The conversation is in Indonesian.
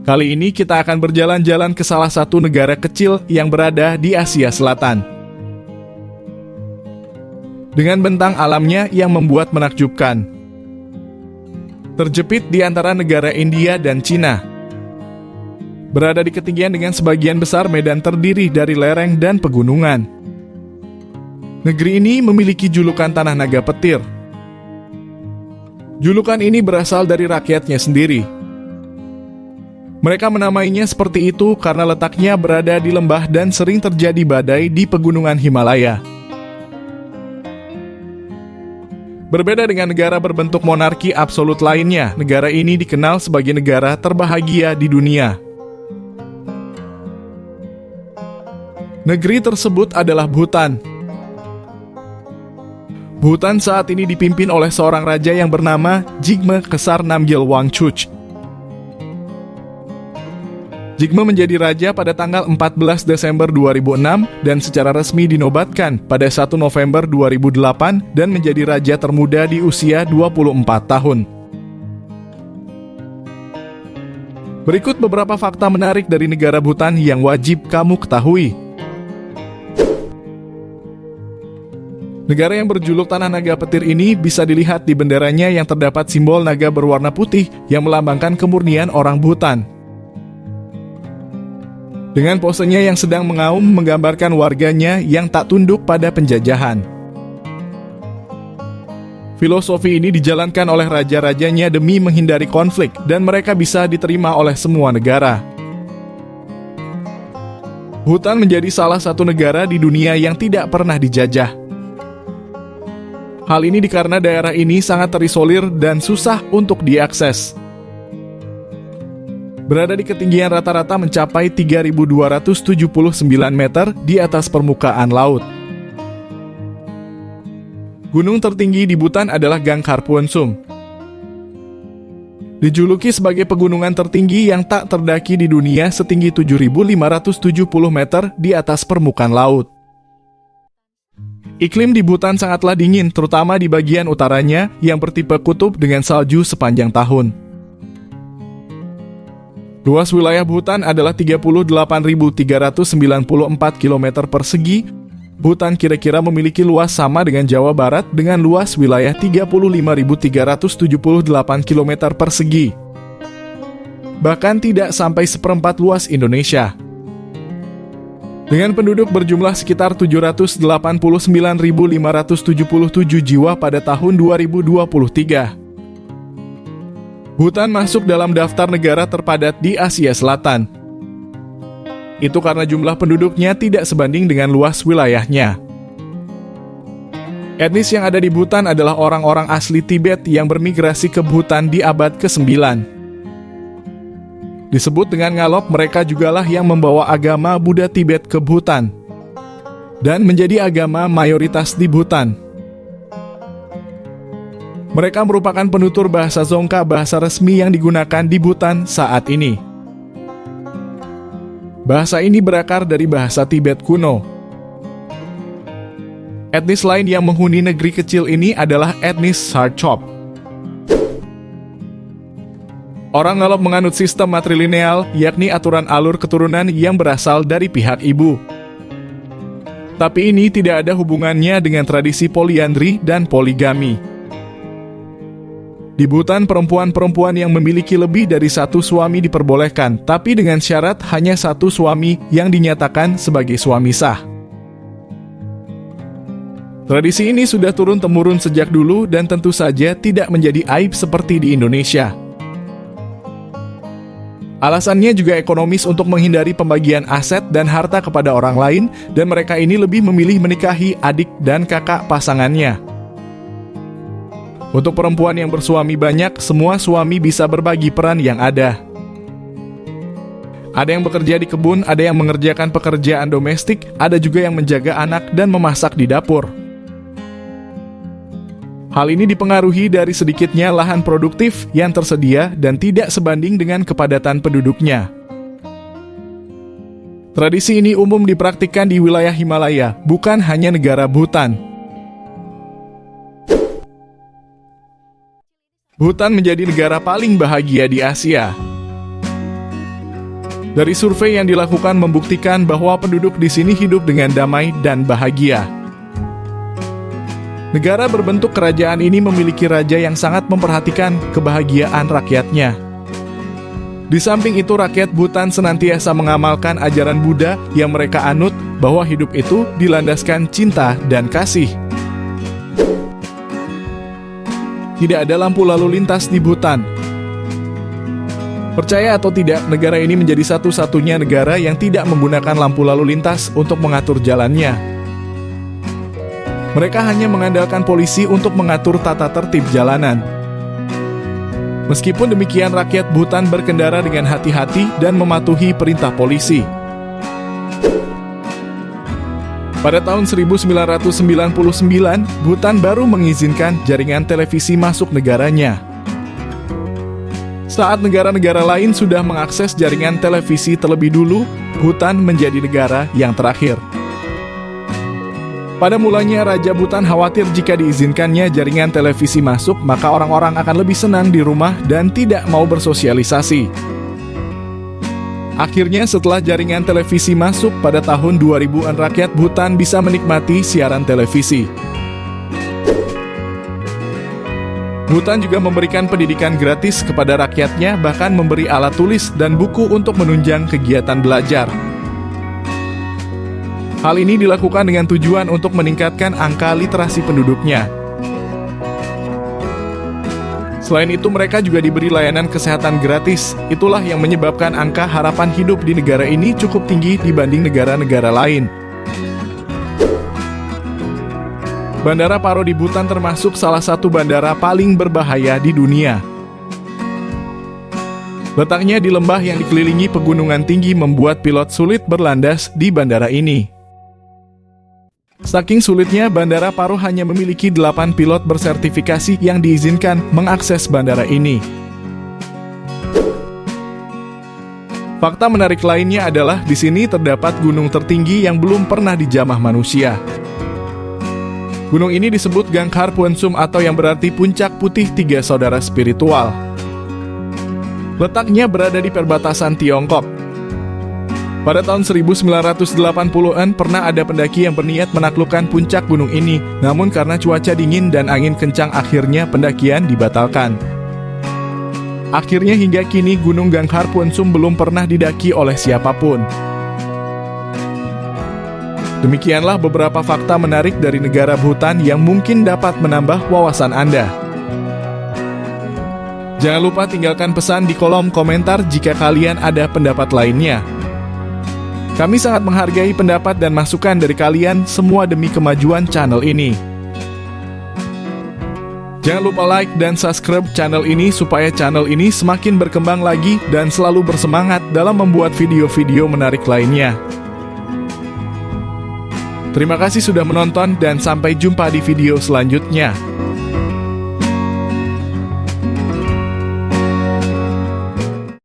Kali ini kita akan berjalan-jalan ke salah satu negara kecil yang berada di Asia Selatan. Dengan bentang alamnya yang membuat menakjubkan. Terjepit di antara negara India dan Cina. Berada di ketinggian dengan sebagian besar medan terdiri dari lereng dan pegunungan. Negeri ini memiliki julukan Tanah Naga Petir. Julukan ini berasal dari rakyatnya sendiri. Mereka menamainya seperti itu karena letaknya berada di lembah dan sering terjadi badai di pegunungan Himalaya. Berbeda dengan negara berbentuk monarki absolut lainnya, negara ini dikenal sebagai negara terbahagia di dunia. Negeri tersebut adalah Bhutan. Bhutan saat ini dipimpin oleh seorang raja yang bernama Jigme Khesar Namgyel Wangchuck. Jigme menjadi raja pada tanggal 14 Desember 2006 dan secara resmi dinobatkan pada 1 November 2008 dan menjadi raja termuda di usia 24 tahun. Berikut beberapa fakta menarik dari negara Bhutan yang wajib kamu ketahui. Negara yang berjuluk Tanah Naga Petir ini bisa dilihat di benderanya yang terdapat simbol naga berwarna putih yang melambangkan kemurnian orang Bhutan. Dengan posenya yang sedang mengaum menggambarkan warganya yang tak tunduk pada penjajahan. Filosofi ini dijalankan oleh raja-rajanya demi menghindari konflik dan mereka bisa diterima oleh semua negara. Bhutan menjadi salah satu negara di dunia yang tidak pernah dijajah. Hal ini dikarenakan daerah ini sangat terisolir dan susah untuk diakses. Berada di ketinggian rata-rata mencapai 3.279 meter di atas permukaan laut. Gunung tertinggi di Bhutan adalah Gangkhar Puensum. Dijuluki sebagai pegunungan tertinggi yang tak terdaki di dunia setinggi 7.570 meter di atas permukaan laut. Iklim di Bhutan sangatlah dingin, terutama di bagian utaranya yang bertipe kutub dengan salju sepanjang tahun. Luas wilayah Bhutan adalah 38.394 km persegi. Bhutan kira-kira memiliki luas sama dengan Jawa Barat dengan luas wilayah 35.378 km persegi. Bahkan tidak sampai seperempat luas Indonesia. Dengan penduduk berjumlah sekitar 789.577 jiwa pada tahun 2023. Bhutan masuk dalam daftar negara terpadat di Asia Selatan. Itu karena jumlah penduduknya tidak sebanding dengan luas wilayahnya. Etnis yang ada di Bhutan adalah orang-orang asli Tibet yang bermigrasi ke Bhutan di abad ke-9. Disebut dengan Ngalop, mereka jugalah yang membawa agama Buddha Tibet ke Bhutan dan menjadi agama mayoritas di Bhutan. Mereka merupakan penutur bahasa Dzongkha, bahasa resmi yang digunakan di Bhutan saat ini. Bahasa ini berakar dari bahasa Tibet kuno. Etnis lain yang menghuni negeri kecil ini adalah etnis Sarchop. Orang Ngalop menganut sistem matrilineal, yakni aturan alur keturunan yang berasal dari pihak ibu. Tapi ini tidak ada hubungannya dengan tradisi poliandri dan poligami. Di Bhutan, perempuan-perempuan yang memiliki lebih dari satu suami diperbolehkan, tapi dengan syarat hanya satu suami yang dinyatakan sebagai suami sah. Tradisi ini sudah turun-temurun sejak dulu dan tentu saja tidak menjadi aib seperti di Indonesia. Alasannya juga ekonomis untuk menghindari pembagian aset dan harta kepada orang lain, dan mereka ini lebih memilih menikahi adik dan kakak pasangannya. Untuk perempuan yang bersuami banyak, semua suami bisa berbagi peran yang ada. Ada yang bekerja di kebun, ada yang mengerjakan pekerjaan domestik, ada juga yang menjaga anak dan memasak di dapur. Hal ini dipengaruhi dari sedikitnya lahan produktif yang tersedia dan tidak sebanding dengan kepadatan penduduknya. Tradisi ini umum dipraktikkan di wilayah Himalaya, bukan hanya negara Bhutan. Bhutan menjadi negara paling bahagia di Asia. Dari survei yang dilakukan membuktikan bahwa penduduk di sini hidup dengan damai dan bahagia. Negara berbentuk kerajaan ini memiliki raja yang sangat memperhatikan kebahagiaan rakyatnya. Di samping itu, rakyat Bhutan senantiasa mengamalkan ajaran Buddha yang mereka anut bahwa hidup itu dilandaskan cinta dan kasih. Tidak ada lampu lalu lintas di Bhutan. Percaya atau tidak, negara ini menjadi satu-satunya negara yang tidak menggunakan lampu lalu lintas untuk mengatur jalannya. Mereka hanya mengandalkan polisi untuk mengatur tata tertib jalanan. Meskipun demikian, rakyat Bhutan berkendara dengan hati-hati dan mematuhi perintah polisi. Pada tahun 1999, Bhutan baru mengizinkan jaringan televisi masuk negaranya. Saat negara-negara lain sudah mengakses jaringan televisi terlebih dulu, Bhutan menjadi negara yang terakhir. Pada mulanya, Raja Bhutan khawatir jika diizinkannya jaringan televisi masuk, maka orang-orang akan lebih senang di rumah dan tidak mau bersosialisasi. Akhirnya, setelah jaringan televisi masuk pada tahun 2000-an, rakyat Bhutan bisa menikmati siaran televisi. Bhutan juga memberikan pendidikan gratis kepada rakyatnya, bahkan memberi alat tulis dan buku untuk menunjang kegiatan belajar. Hal ini dilakukan dengan tujuan untuk meningkatkan angka literasi penduduknya. Selain itu, mereka juga diberi layanan kesehatan gratis. Itulah yang menyebabkan angka harapan hidup di negara ini cukup tinggi dibanding negara-negara lain. Bandara Paro di Bhutan termasuk salah satu bandara paling berbahaya di dunia. Letaknya di lembah yang dikelilingi pegunungan tinggi membuat pilot sulit berlandas di bandara ini. Saking sulitnya, Bandara Paro hanya memiliki 8 pilot bersertifikasi yang diizinkan mengakses bandara ini. Fakta menarik lainnya adalah di sini terdapat gunung tertinggi yang belum pernah dijamah manusia. Gunung ini disebut Gangkhar Puensum atau yang berarti puncak putih tiga saudara spiritual. Letaknya berada di perbatasan Tiongkok. Pada tahun 1980-an pernah ada pendaki yang berniat menaklukkan puncak gunung ini, namun karena cuaca dingin dan angin kencang akhirnya pendakian dibatalkan. Akhirnya hingga kini Gunung Gangkhar Puensum belum pernah didaki oleh siapapun. Demikianlah beberapa fakta menarik dari negara Bhutan yang mungkin dapat menambah wawasan Anda. Jangan lupa tinggalkan pesan di kolom komentar jika kalian ada pendapat lainnya. Kami sangat menghargai pendapat dan masukan dari kalian semua demi kemajuan channel ini. Jangan lupa like dan subscribe channel ini supaya channel ini semakin berkembang lagi dan selalu bersemangat dalam membuat video-video menarik lainnya. Terima kasih sudah menonton dan sampai jumpa di video selanjutnya.